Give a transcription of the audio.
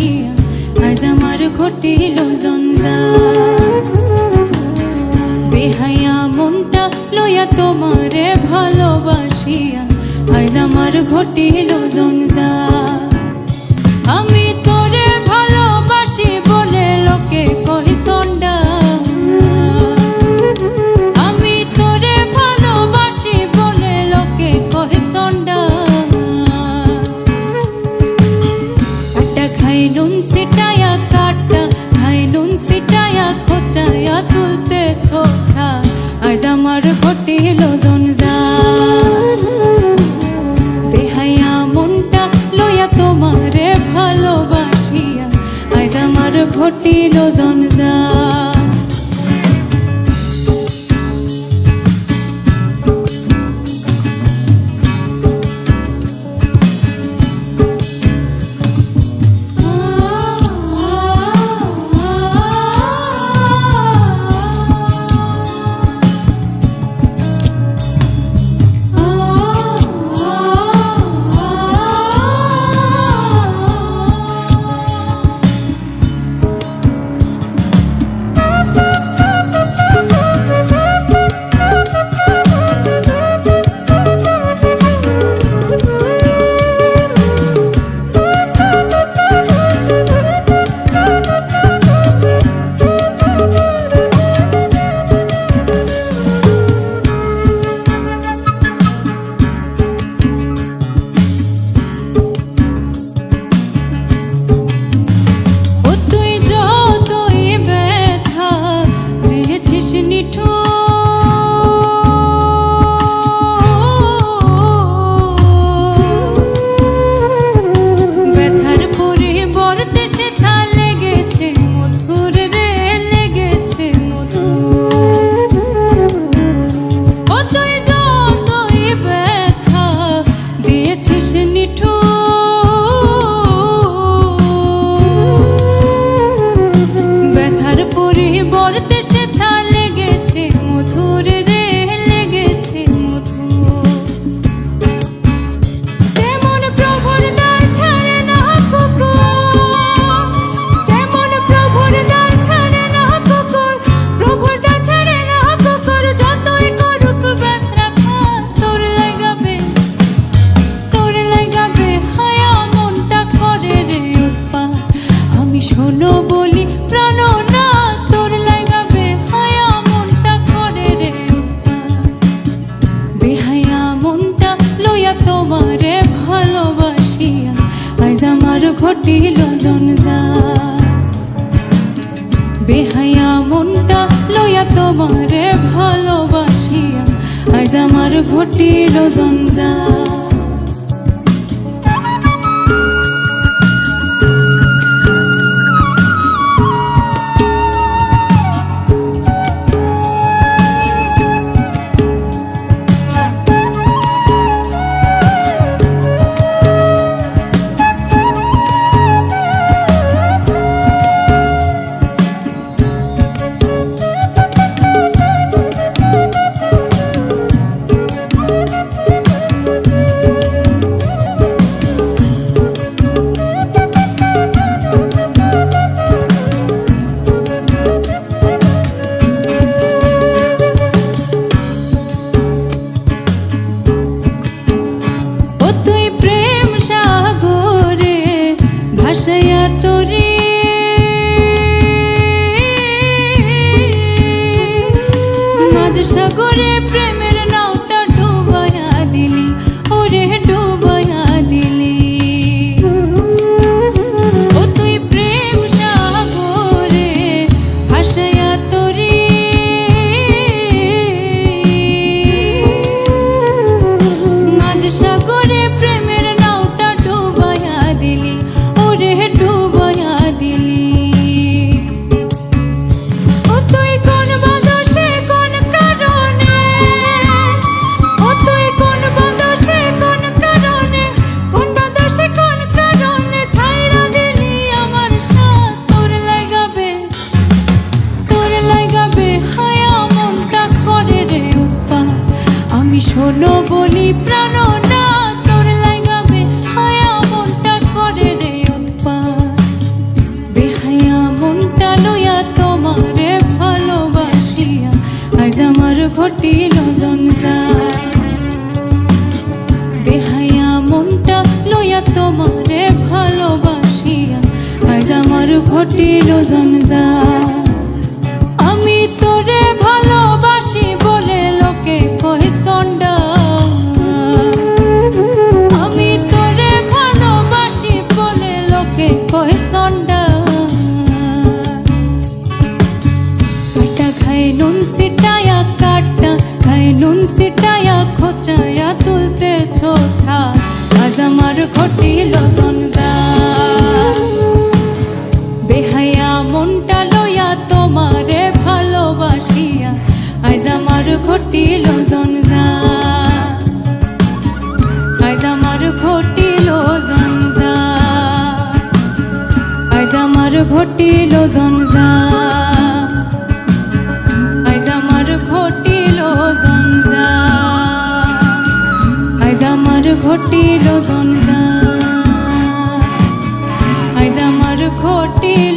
বাসিয়া আজ আমার ঘটিল জঞ্জাল। বেহায়া মনটা লইয়া তোমারে ভালোবাসিয়া আজ আমার ঘটিল জঞ্জাল। আমি তোরে ভালোবাসি বলে লোকে কই সন্ডা, আমি তোরে ভালোবাসি বলে লোকে কই সন্ডা। কাটা খাই নুন সিটায়া, কাটা খাই নুন সিটায়া, খোঁচায়া তুলতে ছোছা আজ আমার ঘটিল জঞ্জাল। বেহায়া মনটা লইয়া তোমারে ভালোবাসিয়া আজ আমার ঘটিল জঞ্জাল। শোনো বলি প্রাণ না তোর লাগাবে হায়া মনটা করে রে উৎপাত। বেহায়া মনটা লইয়া তোমারে ভালোবাসিয়া আজ আমার ঘটিল জঞ্জাল। বেহায়া মনটা লইয়া তোমারে ভালোবাসিয়া আজ আমার ঘটিল জঞ্জাল। ভাসাইয়া তোরে মাঝ সাগরে প্রেমের নাওটা ডুবাইয়া দিলি, ওরে ডুবাইয়া দিলি। ও তুই প্রেম সাগরে ভাসাইয়া তোরে মাঝ সাগরে প্রেমের নাওটা ডুবাইয়া দিলি, ডুবাইয়া দিলি। ও তুই কোন বাদশে কোন কারণে, ও তুই কোন বাদশে কোন কারণে, কোন বাদশে কোন কারণে ছাইরা দিলি আমার সাথ। তোর লাগাবে হায়া মনটা করে রে উৎপাত। আমি শোনো বলি প্রাণ না তোর লাগাবে হায়া মনটা করে রে উৎপাত। ঘটিল জঞ্জাল বেহায়া মনটা লইয়া তোমারে ভালোবাসিয়া আজ আমার ঘটিল জঞ্জাল আমি তোরে ভালোবাসি বলে লোকে কয় সন্ডা আমি তোরে ভালোবাসি বলে লোকে কয় সন্ডা কাটা খায় নুন সিটায়া কাটা খায় নুন সিটায়া খোঁচায়া তুলতে ছোছা আজ আমার ঘটিল জঞ্জাল বেহায়া মনটা লইয়া তোমারে ভালোবাসিয়া আজ আমার ঘটিল জঞ্জাল আজ আমার ঘটিল জঞ্জাল আজ আমার ঘটিল জঞ্জাল আজ আমার ঘটিল জঞ্জাল আজ আমার ঘটিল জঞ্জাল আজ আমার ঘটিল